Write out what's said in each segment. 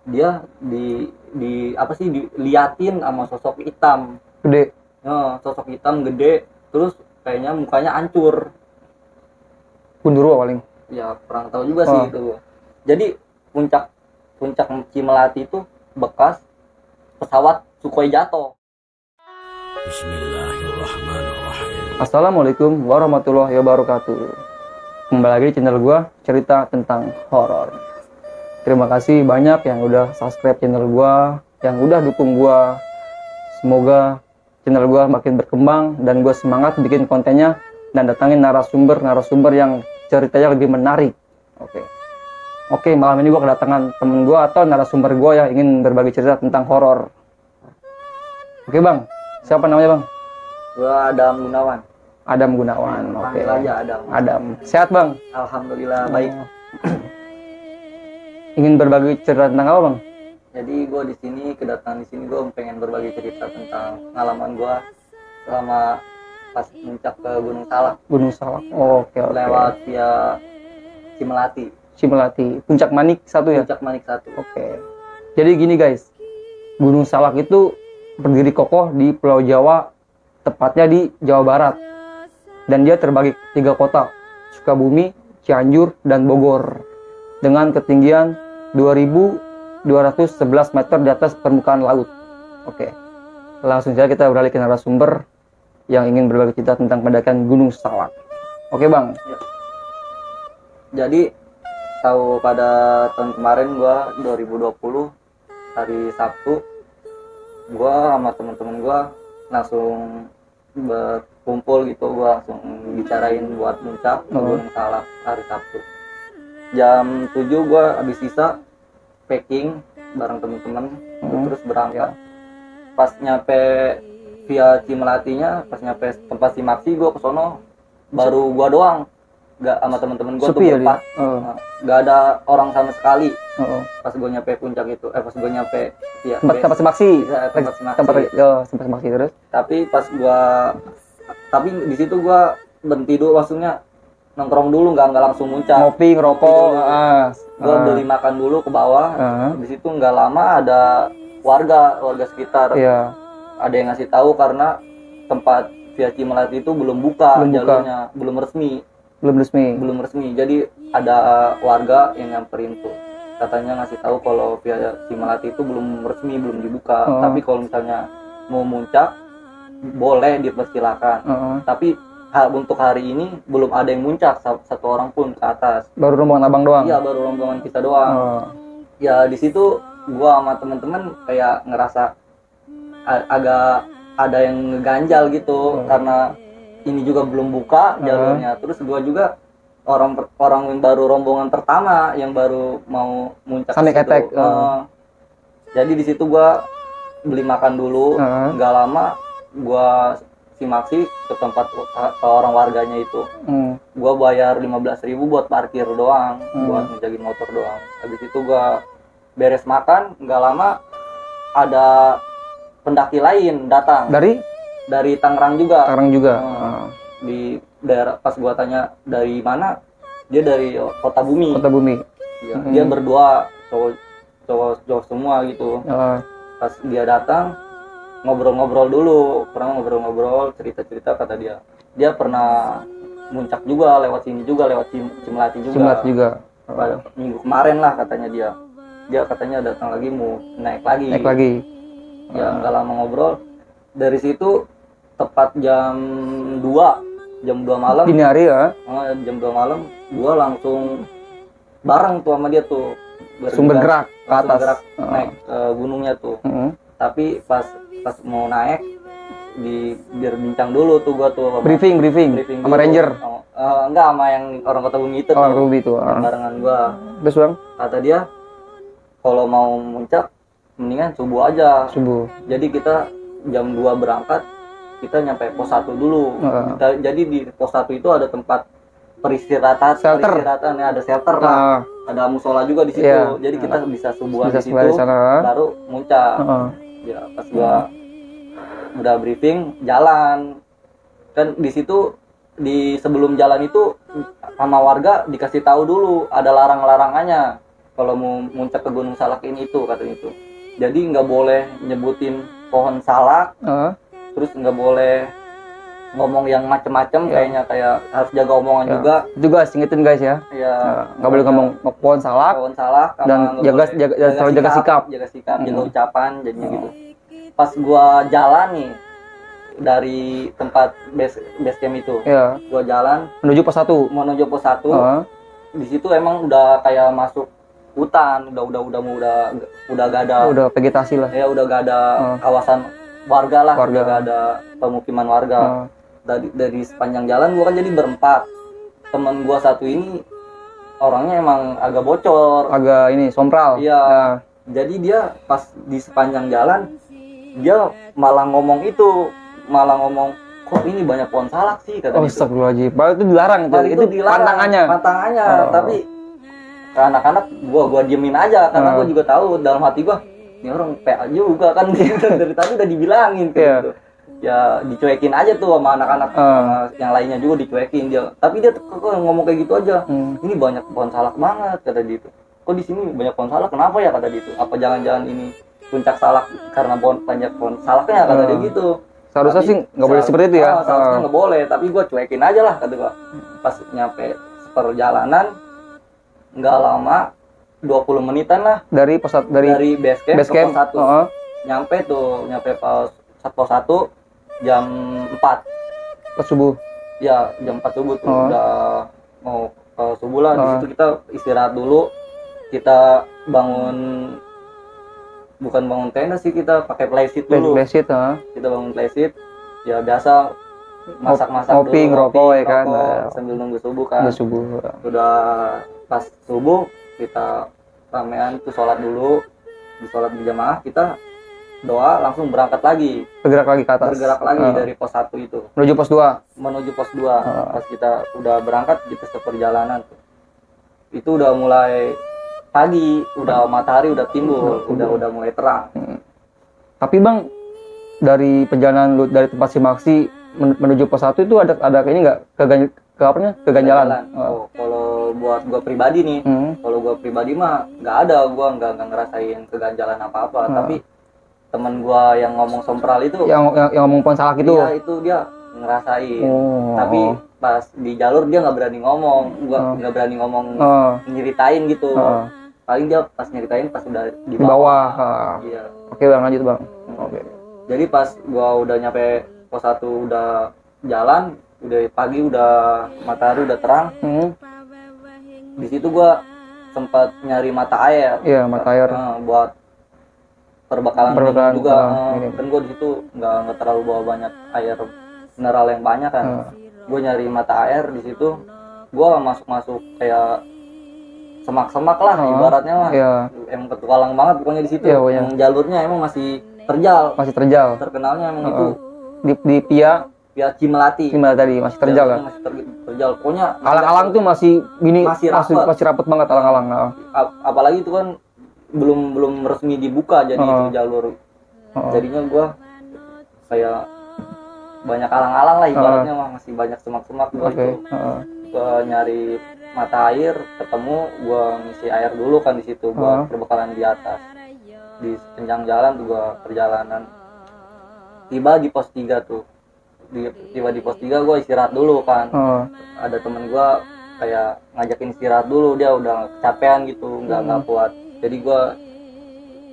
dia di apa sih, diliatin sama sosok hitam Gede. sosok hitam gede, terus kayaknya mukanya hancur. Gundurwo paling. Ya kurang tahu juga sih itu. Jadi puncak puncak Cimelati itu bekas pesawat Sukhoi jatuh. Bismillahirrahmanirrahim. Assalamualaikum warahmatullahi wabarakatuh. Kembali lagi di channel gua, cerita tentang horor. Terima kasih banyak yang udah subscribe channel gua, yang udah dukung gua. Semoga channel gua makin berkembang dan gua semangat bikin kontennya dan datangin narasumber yang ceritanya lebih menarik. Oke, malam ini gua kedatangan temen gua atau narasumber gua yang ingin berbagi cerita tentang horor. Oke, Bang. Siapa namanya, Bang? Gua Adam Gunawan. Adam Gunawan. Panggil aja Adam. Adam. Sehat, Bang? Alhamdulillah baik. Ingin berbagi cerita tentang apa, Bang? Jadi gue kedatangan di sini gue pengen berbagi cerita tentang pengalaman gue selama pas puncak ke Gunung Salak. Gunung Salak. Oke. Lewat via Cimelati. Cimelati. Puncak Manik 1 ya? Puncak Manik 1. Oke. Jadi gini, guys. Gunung Salak itu berdiri kokoh di Pulau Jawa, tepatnya di Jawa Barat. Dan dia terbagi 3 kota, Sukabumi, Cianjur, dan Bogor. Dengan ketinggian 2.211 meter di atas permukaan laut. Oke. Langsung saja kita beralih ke narasumber yang ingin berbagi cerita tentang pendakian Gunung Salak. Oke, Bang. Ya. Jadi tahu pada tahun kemarin gua 2020 hari Sabtu, gua sama teman-teman gua langsung berkumpul gitu, gua langsung bicarain buat puncak ke Gunung Salak hari Sabtu. Jam 7 gua habis sisa packing bareng temen-temen, terus berangkat. Pas nyampe via Cimelatinya, pas nyampe tempat Simaksi, gua kesono baru gua doang, nggak sama temen-temen gua tuh berempat. Nggak ada orang sama sekali. Pas gua nyampe puncak itu, pas gua nyampe via tempat Simaksi. tempat Simaksi terus. Tapi di situ gua berhenti dulu, maksudnya nongkrong dulu, nggak langsung muncak, Ngopi, ngerokok. Gue beli makan dulu ke bawah. Di situ nggak lama ada warga sekitar. Iya. Ada yang ngasih tahu karena tempat via Cimelati itu belum buka jalurnya, belum resmi. Jadi ada warga yang nyamperin tuh, katanya ngasih tahu kalau via Cimelati itu belum resmi, belum dibuka. Tapi kalau misalnya mau muncak boleh dipersilakan. Tapi untuk hari ini belum ada yang muncak satu orang pun ke atas. Baru rombongan abang doang? Iya, baru rombongan kita doang. Ya di situ gua sama temen-temen kayak ngerasa agak ada yang ngeganjal gitu, karena ini juga belum buka jalurnya. Terus gua juga orang yang baru rombongan pertama yang baru mau muncak ke situ. Jadi di situ gua beli makan dulu. Nggak lama gua Simaksi ke tempat ke orang warganya itu. Gua bayar 15.000 buat parkir doang, buat ngejagain motor doang. Habis itu gua beres makan, nggak lama ada pendaki lain datang dari Tangerang juga. Di daerah, pas gua tanya dari mana, dia dari Kota Bumi. Ya, dia berdua, cowok semua gitu. Pas dia datang, ngobrol-ngobrol dulu, cerita-cerita, kata dia pernah muncak juga, lewat sini juga, lewat Cimelati juga. Pada minggu kemarin lah katanya dia katanya datang lagi, mau naik lagi. Ya nggak lama ngobrol, dari situ tepat jam 2 malam, dini hari ya. Jam 2 malam gua langsung bareng tuh sama dia tuh, bergerak ke atas, naik gunungnya tuh. Tapi pas mau naik, berbincang dulu tuh gua tuh briefing sama ranger. Enggak, sama yang orang Kota Bumi itu barengan gua. Terus, Bang, kata dia kalau mau muncak mendingan subuh aja. Jadi kita jam 2 berangkat, kita nyampe pos 1 dulu. Jadi di pos 1 itu ada tempat peristirahatan ya, ada shelter lah. Ada musola juga di situ. Jadi kita bisa subuhan di situ, baru muncak. Ya pas gua udah briefing, jalan kan di situ. Di sebelum jalan itu sama warga dikasih tahu dulu ada larang-larangannya. kalau mau muncak ke Gunung Salak ini itu katanya itu. Jadi nggak boleh nyebutin pohon salak, terus nggak boleh ngomong yang macem-macem, kayaknya kayak harus jaga omongan juga. Juga ingetin guys ya. Ya, Nggak boleh ngomong pohon salak. pohon salak sama Dan nggak jaga boleh- jaga sikap. jaga sikap, jaga ucapan, jadinya gitu. Pas gua jalan nih dari tempat base camp itu, Ya. gua jalan Menuju pos 1. menuju pos 1. Di situ emang udah kayak masuk hutan, udah gak ada, Udah vegetasi lah. ya udah gak ada kawasan warga lah, Warga. udah gak ada pemukiman warga. Dari sepanjang jalan gua kan jadi berempat. Temen gua satu ini orangnya emang agak bocor, Agak ini sompral. iya. Jadi dia pas di sepanjang jalan dia malah ngomong, kok ini banyak pohon salak sih, kata Oh, gitu. astagfirullahaladzim. Padahal itu dilarang itu. Nah, Itu dilarang, pantangannya. Tapi ke anak-anak gua diemin aja karena gua juga tahu dalam hati gua ini orang PA juga kan gitu. Dari tadi udah dibilangin gitu. Ya dicuekin aja tuh sama anak-anak, sama yang lainnya juga dicuekin dia. Tapi dia kok ngomong kayak gitu aja. Ini banyak pohon salak banget, kata dia itu. Kok di sini banyak pohon salak, kenapa ya, kata dia itu. Apa jangan-jangan ini puncak salak karena banyak pohon salaknya, kata dia gitu. Seharusnya sih nggak boleh seperti itu ya. Seharusnya nggak boleh, tapi gua cuekin aja lah, kata gua. Pas nyampe perjalanan nggak lama, 20 menitan lah Dari dari base camp base ke camp. pos 1. Nyampe pos 1 jam 4. Pas subuh. Ya, jam 4 subuh tuh udah mau ke subuh lah. Di situ kita istirahat dulu. Kita bukan bangun tenda sih, kita pakai playseat dulu. Playseat, Kita bangun playseat. Ya biasa masak-masak ngopi, dulu, ngerokok ya kan. sambil nunggu subuh kan. Udah subuh. Udah pas subuh kita ramean tuh sholat dulu, di sholat berjamaah, kita doa langsung berangkat lagi, Bergerak lagi ke atas. dari pos 1 itu Menuju pos 2. menuju pos 2. Pas kita udah berangkat, kita seperjalanan tuh itu udah mulai pagi, udah matahari udah timbul, udah mulai terang. Tapi Bang, dari perjalanan lu dari tempat Simaksi menuju pos 1 itu ada ini nggak keganjalan? Oh, kalau buat gua pribadi nih, kalau gua pribadi mah nggak ada, gua nggak ngerasain keganjalan apa-apa. Tapi teman gua yang ngomong sompral itu, yang ngomong pohon salak itu. Iya, itu dia ngerasain. Tapi pas di jalur dia nggak berani ngomong, gua nggak berani ngomong, nyeritain gitu. Paling dia pas nyeritain pas udah di bawah. Iya. Oke Bang, lanjut Bang. Oke. Jadi pas gua udah nyampe pos 1, udah jalan, udah pagi, udah matahari udah terang. Di situ gua sempat nyari mata air. Iya, mata air. Buat perbekalan minum juga. Kan gua di situ nggak terlalu bawa banyak air mineral yang banyak kan. Gua nyari mata air di situ. Gua masuk kayak semak-semak lah ibaratnya mah. Emang petualang banget pokoknya di situ. Yang jalurnya emang masih terjal. Terkenalnya emang itu di Pia Cimelati. Tadi masih terjal kan. Masih terjal. Pokoknya alang-alang tuh masih gini, masih rapet banget alang-alang. Apalagi itu kan belum resmi dibuka, jadi itu jalur. Jadinya gua kayak banyak alang-alang lah ibaratnya mah, masih banyak semak-semak gua itu. Gua nyari mata air, ketemu, gua ngisi air dulu kan di situ buat perbekalan di atas. Di sepanjang jalan tuh gua perjalanan. Tiba di pos 3 tuh. Tiba di pos 3 gua istirahat dulu kan. Ada temen gua kayak ngajakin istirahat dulu, dia udah kecapean gitu, nggak kuat. Jadi gua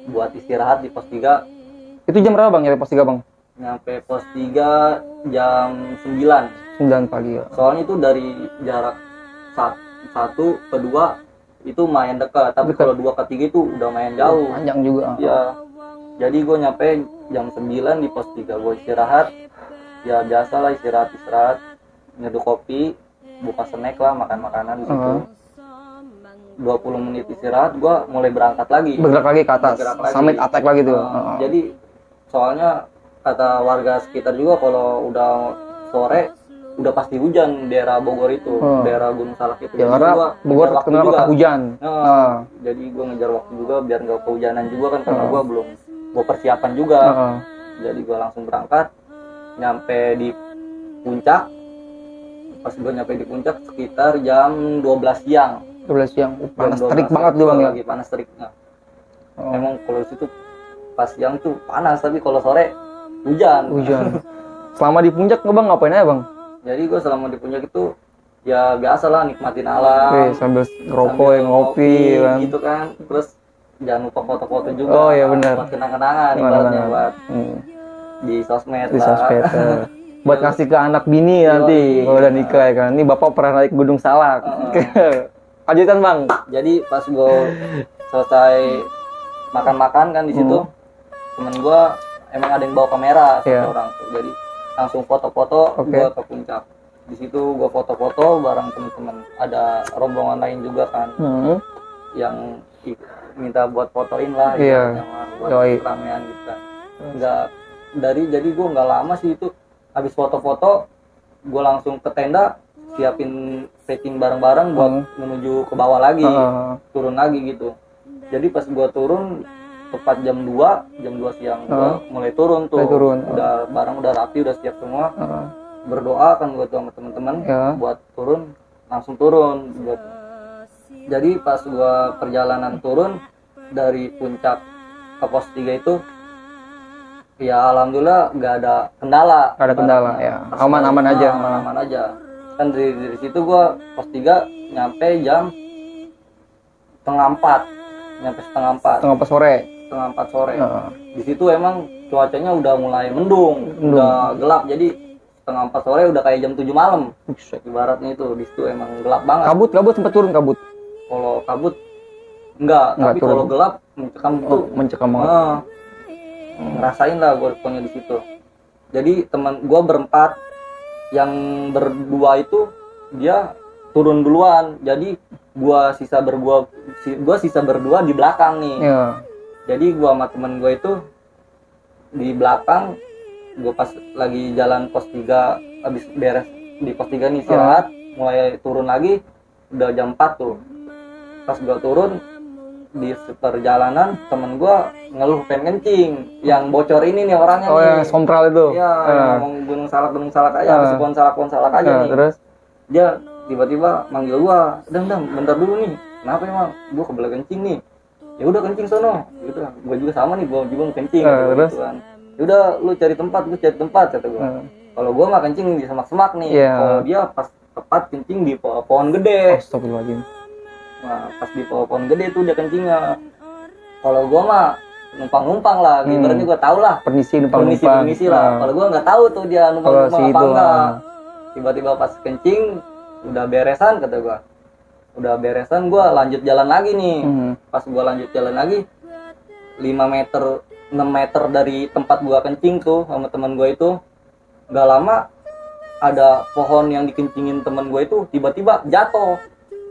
buat istirahat di pos 3. Itu jam berapa Bang nyampe pos 3 Bang? Nyampe pos 3 jam 9. 9 pagi ya. Soalnya itu dari jarak 1 ke 2 itu main dekat, tapi kalau 2 ke 3 itu udah main jauh. Panjang juga. Ya. Jadi gue nyampe jam 9 di pos 3. Gue istirahat. Ya biasa lah, istirahat, nyeduh kopi, buka snack lah, makan makanan di situ. 20 menit istirahat, gue mulai berangkat lagi. Bergerak lagi ke atas. Summit attack lagi tuh. Jadi soalnya kata warga sekitar juga kalau udah sore udah pasti hujan daerah Bogor itu, daerah Gunung Salak itu. Ya, karena Bogor terkenal kota hujan. Jadi gue ngejar waktu juga biar nggak kehujanan juga kan, karena gue belum persiapan juga. Jadi gue langsung berangkat, nyampe di puncak. Pas gue nyampe di puncak sekitar jam 12 siang. 12 siang. Panas Jam 12 terik banget tuh Bang ya. lagi panas terik. Nah, Oh, emang kalau situ pas siang tuh panas, tapi kalau sore hujan. hujan. Selama di puncak nggak Bang ngapain aja Bang? Jadi gue selama di puncak itu ya biasa lah nikmatin alam, Wih, sambil ngerokok, sambil ngopi kan. gitu kan. Terus jangan lupa foto-foto juga. Oh, iya benar. Buat kenang-kenangan ibaratnya buat Hmm, di sosmed di lah. sosmed. Buat ngasih ke anak bini nanti kalau udah nikah ya kan. Ini Bapak pernah naik Gunung Salak. Lanjutan Bang. Jadi pas gue selesai makan-makan kan di situ, temen gue emang ada yang bawa kamera satu Iya. orang tuh. Jadi langsung foto-foto Oke. gue ke puncak. Di situ gue foto-foto bareng temen-temen. Ada rombongan lain juga kan yang minta buat fotoin lah, Iya. ibaratnya mah, buat Yoi. ramean gitu kan. Jadi gue nggak lama sih itu. Habis foto-foto gue langsung ke tenda, siapin packing bareng-bareng buat menuju ke bawah lagi, turun lagi gitu. Jadi pas gue turun tepat jam 2 siang gue mulai turun tuh. Mulai turun. Udah barang udah rapi, udah siap semua. Berdoa kan gue tuh sama teman-teman Ya. buat turun, langsung turun buat. Jadi pas gue perjalanan turun dari puncak ke pos 3 itu ya alhamdulillah nggak ada kendala. Nggak ada kendala, ya. Aman-aman aja. Aman aja. Kan dari situ gua pos 3 nyampe jam setengah 4. Nyampe setengah 4. Tengah pas sore. Setengah 4 sore. Heeh. Di situ emang cuacanya udah mulai mendung, udah gelap. Jadi setengah 4 sore udah kayak jam 7 malam. Ibaratnya itu di situ emang gelap banget. Kabut sempat turun kabut. Kalau kabut enggak, tapi turun. kalau gelap mencekam itu Mencekam banget. ngerasain lah gue pokoknya di situ. Jadi teman gue berempat, yang berdua itu dia turun duluan, jadi gue sisa berdua di belakang nih. Iya. Jadi gue sama temen gue itu di belakang. Gue pas lagi jalan pos 3 habis beres di pos 3 nih istirahat, mulai turun lagi udah jam 4 tuh. Pas gue turun di perjalanan temen gua ngeluh pengen kencing, yang bocor ini nih orangnya Oh, nih. yang sompral itu. Iya, yang ngomong gunung salak aja, pohon salak aja nih. Terus Dia tiba-tiba manggil gua, "Dam, bentar dulu nih. Kenapa emang? Gua kebelet kencing nih." "Ya udah kencing sono." Gitu. Gua juga sama nih, gua juga mau kencing. Terus? Gitu kan. "Ya udah lu cari tempat," kata gua. Kalau gua mah kencing di semak-semak nih. Iya. Kalau dia pas tepat kencing di pohon gede. Astagfirullahaladzim. Nah, pas di pohon gede tuh dia kencingnya. Kalau gua mah numpang lah, ibaratnya gua tau lah. Permisi numpang. Permisi lah. Kalau gua nggak tahu tuh dia numpang si apa itu, enggak. Tiba-tiba pas kencing udah beresan kata gua. Udah beresan gua lanjut jalan lagi nih. Pas gua lanjut jalan lagi 5 meter 6 meter dari tempat gua kencing tuh sama teman gua itu, nggak lama ada pohon yang dikencingin teman gua itu tiba-tiba jatuh,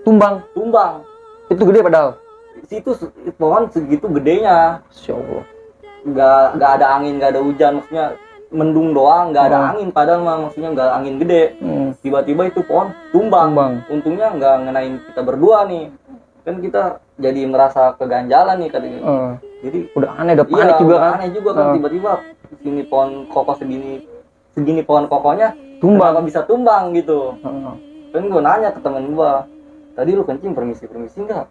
Tumbang. tumbang. Itu gede padahal. Situ pohon segitu gedenya, Masya Allah. nggak ada angin, nggak ada hujan, maksudnya mendung doang, nggak ada angin, padahal mah maksudnya nggak angin gede. Tiba-tiba itu pohon tumbang. Untungnya nggak ngenain kita berdua nih, kan kita jadi merasa keganjalan nih katanya. Jadi Udah aneh, udah panik juga kan. aneh juga kan, tiba-tiba sini pohon kokoh segini pohon kokohnya Tumbang. kenapa bisa tumbang gitu. Kan gue nanya ke temen gue, "Tadi lu kencing permisi enggak?"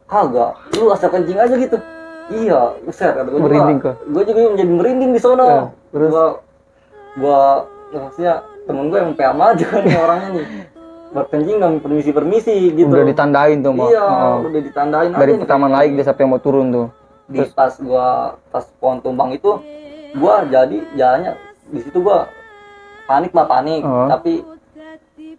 "Kagak, lu asal kencing aja gitu." "Iya, uset," kata gue. Merinding kah? Gue juga menjadi merinding di sono. Terus? Gua maksudnya temen gue yang PMA aja kan nih orangnya nih. Buat kencing nggak permisi gitu. Udah ditandain tuh Mak. Iya, udah ditandain Dari aja nih. pertama naik dia sampai mau turun tuh. Di pas pohon tumbang itu, gua jadi jalannya di situ gua panik, tapi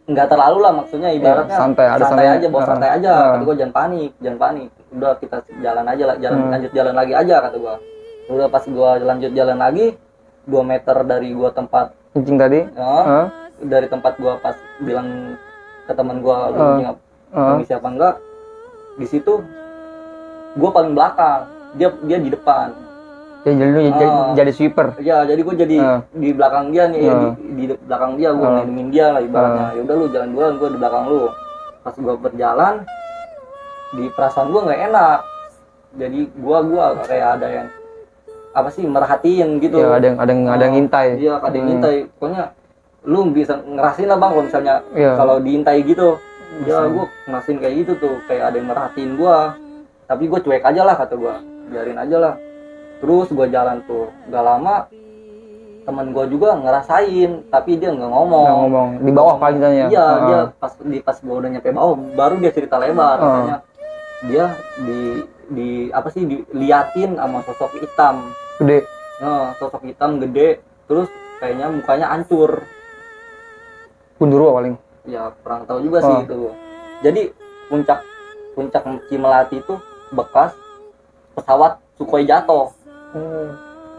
nggak terlalu lah, maksudnya ibaratnya santai aja, bawa santai aja. Kata gua jangan panik. Udah kita jalan aja lah, lanjut jalan lagi aja kata gua. Udah pas gua lanjut jalan lagi 2 meter dari gua tempat Kencing tadi. dari tempat gua pas bilang ke teman gua lu kencing permisi apa enggak, di situ gua paling belakang, dia di depan. Jadi sweeper. Ya, jadi gue jadi di belakang dia nih, di belakang dia gue ngelindungin dia lah ibaratnya. Ya udah lu jalan duluan, gue di belakang lu. Pas gue berjalan, di perasaan gue nggak enak. Jadi gue kayak ada yang apa sih merhatiin gitu. Ya, ada yang ngintai. Iya, ada yang ngintai. Pokoknya lu bisa ngerasain lah bang, kalau misalnya kalau diintai gitu, Ya gue ngerasain kayak gitu tuh, kayak ada yang merhatiin gue, tapi gue cuek aja lah, kata gue, biarin aja lah. Terus gue jalan tuh, gak lama temen gue juga ngerasain, tapi dia nggak ngomong. Nggak ngomong di bawah paling tanya. Iya, dia pas gue udah nyampe bawah, baru dia cerita lebar. Katanya dia di apa sih, diliatin sama sosok hitam Gede. nah, sosok hitam gede, terus kayaknya mukanya hancur. Gundurwo paling. Ya kurang tahu juga sih itu. Jadi puncak Cimelati itu bekas pesawat Sukhoi jatuh.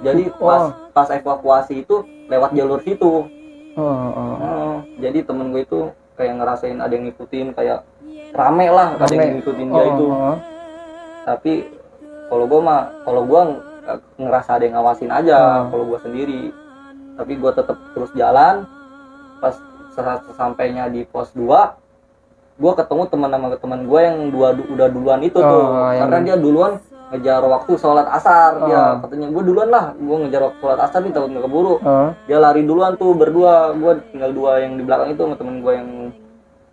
Jadi pas evakuasi itu lewat jalur situ. Jadi temen gue itu kayak ngerasain ada yang ngikutin, kayak rame lah, ada yang ngikutin dia itu. Tapi kalau gue ngerasa ada yang ngawasin aja kalau gue sendiri. Tapi gue tetap terus jalan. Pas sesampainya di pos 2, gue ketemu teman gue yang udah duluan itu tuh. Karena dia duluan ngejar waktu sholat asar. Dia katanya, gue duluan lah, gue ngejar waktu sholat asar nih, takut nggak keburu. Dia lari duluan tuh berdua, gue tinggal 2 yang di belakang itu sama temen gue yang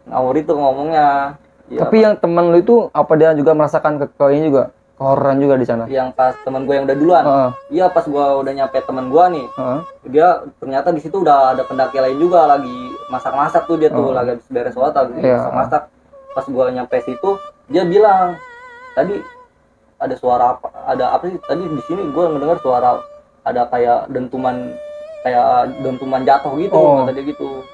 ngawur itu ngomongnya. Ya, tapi yang temen lu itu apa dia juga merasakan ini juga kehororan juga di sana? Yang pas temen gue yang udah duluan. Iya, pas gue udah nyampe temen gue nih, dia ternyata di situ udah ada pendaki lain juga lagi masak-masak tuh, dia tuh lagi habis beres sholat, lagi masak-masak. Pas gue nyampe situ, dia bilang, tadi ada suara apa sih tadi di sini, gue mendengar suara ada kayak dentuman jatuh gitu. Kata dia gitu.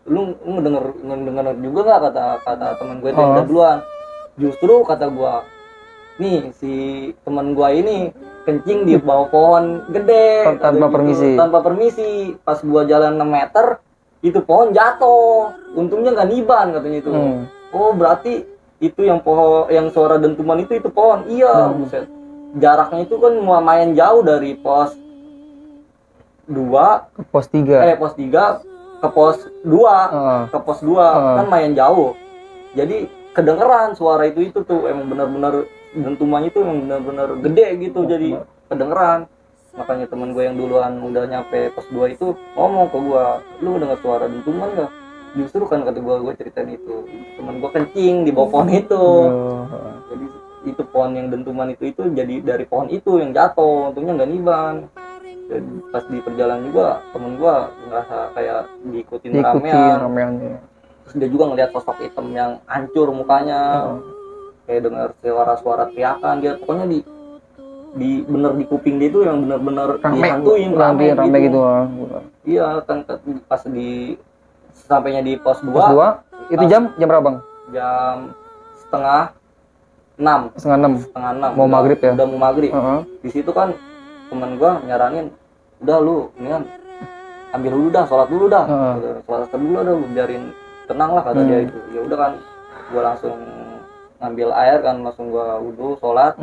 Lu ngedenger juga nggak, kata teman gue itu yang udah duluan. Justru kata gue, nih si teman gue ini kencing di bawah pohon gede tanpa permisi. Pas gue jalan 6 meter itu pohon jatuh, untungnya nggak niban, katanya itu. Oh berarti itu yang suara dentuman itu pohon. Iya, buset. Jaraknya itu kan lumayan jauh dari pos 2 ke pos 3. Pos 3 ke pos 2. Ke pos 2 kan lumayan jauh. Jadi kedengeran suara itu tuh, emang benar-benar dentumannya itu emang benar-benar gede gitu. Jadi kedengeran. Makanya temen gue yang duluan udah nyampe pos 2 itu ngomong ke gue, lu dengar suara dentuman gak? Justru kan kata gue ceritain itu, temen gue kencing di bawah pohon itu. Jadi itu pohon yang dentuman itu jadi dari pohon itu yang jatuh, untungnya nggak niban. Dan pas di perjalanan juga temen gue ngerasa kayak diikutin ramean. Terus dia juga ngeliat sosok hitam yang hancur mukanya, kayak dengar suara teriakan. Dia pokoknya di bener di kuping dia itu yang bener-bener dihantuin, rame gitu. Iya kan, pas sampainya di pos 2. Itu jam berapa, Bang? Jam setengah 6. Mau maghrib ya? Udah mau maghrib. Di situ kan temen gua nyaranin, udah lu mendingan ambil dulu dah, sholat dulu dah. Sholat dulu dah, lu biarin tenang lah, kata dia itu. Ya udah kan, gua langsung ngambil air kan, langsung gua wudu, sholat.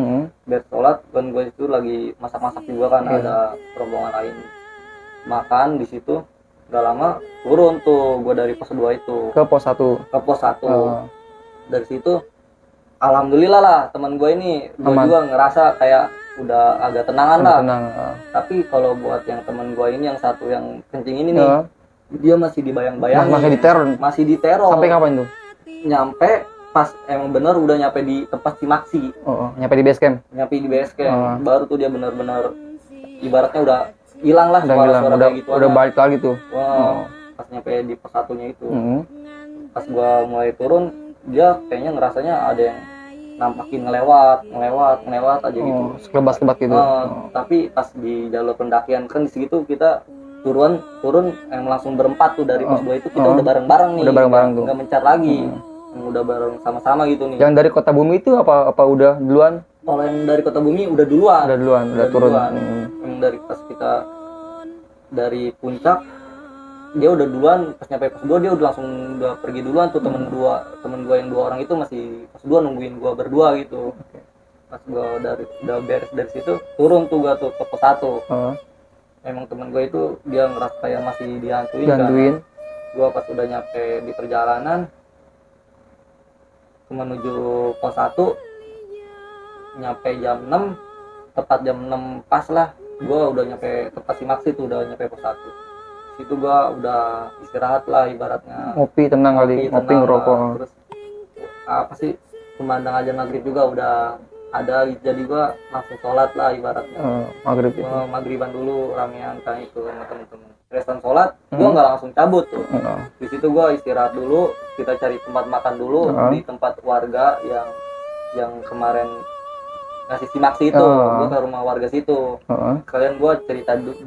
Biar sholat kan, gua itu lagi masak-masak juga kan, ada rombongan lain makan di situ. Gak lama turun tuh gue dari pos 2 itu ke pos 1. Dari situ alhamdulillah lah, teman gue ini gue juga ngerasa kayak udah agak tenangan lah. Tapi kalau buat yang teman gue ini yang satu yang kencing ini nih, dia masih dibayang-bayangin, masih diteror. Sampai kapan tuh? Nyampe pas emang bener udah nyampe di tempat Cimaksi. Nyampe di base camp. Baru tuh dia benar-benar ibaratnya udah hilang lah suara-suara kayak gitu. Udah balik lagi tuh. Pas nyampe di pos 1-nya itu. Pas gua mulai turun, dia kayaknya ngerasanya ada yang nampakin ngelewat aja gitu. Sekelebat gitu. Tapi pas di jalur pendakian kan di situ kita turun yang langsung berempat tuh dari pos 2 itu kita udah bareng-bareng nih. Udah bareng-bareng tuh. Enggak mencar lagi. Udah bareng sama-sama gitu nih. Yang dari Kota Bumi itu apa udah duluan? Kalau yang dari Kota Bumi udah duluan. Udah turun. Yang dari pas kita dari puncak dia udah duluan, pas nyampe pos 2 dia udah pergi duluan tuh. Temen gua yang 2 orang itu masih pos 2 nungguin gua berdua gitu. Pas gua udah beres dari situ turun tuh gua tuh ke pos 1. Emang temen gua itu dia ngerasa kayak masih dihantuin. Kan. Gua pas udah nyampe di perjalanan menuju pos 1 nyampe jam 6, tepat jam 6 pas lah, gue udah nyampe tempat Cimaksi tuh, udah nyampe pos 1. Situ gue udah istirahat lah ibaratnya, ngopi tenang kali, ngopi ngerokok. Terus apa sih, memandang aja maghrib juga udah ada, jadi gua langsung sholat lah ibaratnya. Maghrib itu. Maghriban dulu ramean kan itu sama temen-temen. Restoran sholat, gua nggak langsung cabut tuh. Di situ gua istirahat dulu, kita cari tempat makan dulu di tempat warga yang kemarin ngasih simak situ. Gua ke rumah warga situ. Kalian gua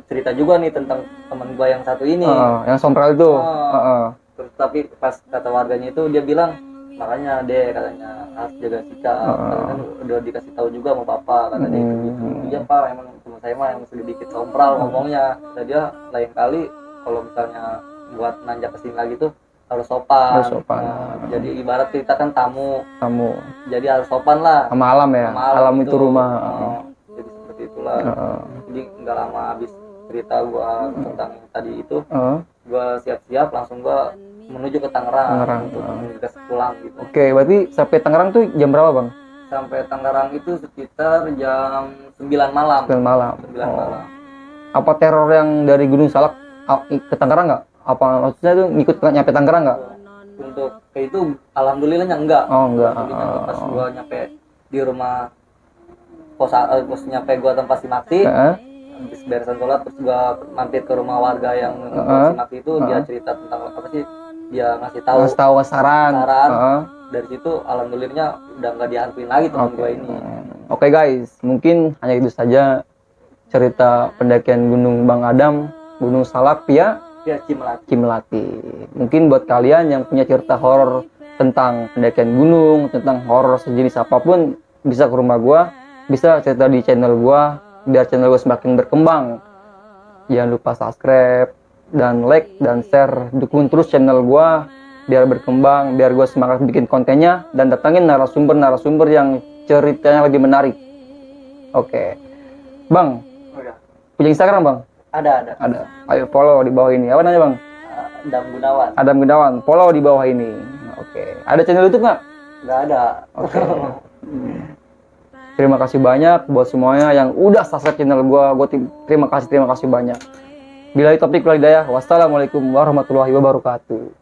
cerita juga nih tentang teman gua yang satu ini. Yang sompral itu. Terus tapi pas kata warganya itu dia bilang, makanya deh katanya harus jaga sikap. Kan udah dikasih tahu juga sama bapak katanya gitu. Iya pak, emang teman saya mah yang sedikit sompral ngomongnya. Kata dia lain kali kalau misalnya buat nanjak kesini lagi tuh harus sopan. Jadi ibarat kita kan tamu. Jadi harus sopan lah. Sama alam ya. Alam itu rumah. Jadi seperti itulah. Jadi nggak lama habis cerita gua tentang tadi itu, gua siap-siap langsung gua menuju ke Tangerang untuk menuju pulang gitu. Oke, berarti sampai Tangerang tuh jam berapa bang? Sampai Tangerang itu sekitar jam 9 malam. 9 malam. 9 malam. Apa teror yang dari Gunung Salak ke Tangerang nggak? Apa maksudnya tuh ngikut nyampe Tangerang nggak? Untuk kayak itu alhamdulillahnya enggak. Enggak. Pas gua nyampe di rumah pos nyampe gua tempat simaksi. Habis beresan sholat terus gua mampir ke rumah warga yang simak itu, dia cerita tentang apa sih, dia ngasih tahu saran. Dari situ alhamdulillahnya udah nggak dihantuin lagi teman gua ini. Oke guys, mungkin hanya itu saja cerita pendakian Gunung Bang Adam, Gunung Salak via Cimelati. Mungkin buat kalian yang punya cerita horor tentang pendakian gunung, tentang horor sejenis apapun, bisa ke rumah gua, bisa cerita di channel gua biar channel gua semakin berkembang. Jangan lupa subscribe dan like dan share, dukung terus channel gua biar berkembang, biar gua semangat bikin kontennya dan datangin narasumber yang ceritanya lebih menarik. Oke. Bang, punya Instagram bang? Ada. Ayo follow di bawah ini. Apa namanya bang? Adam Gunawan. Follow di bawah ini. Oke. Ada channel YouTube nggak? Nggak ada. Oke. Terima kasih banyak buat semuanya yang udah subscribe channel gua. Terima kasih banyak. Bila topik walhidayah. Wassalamualaikum warahmatullahi wabarakatuh.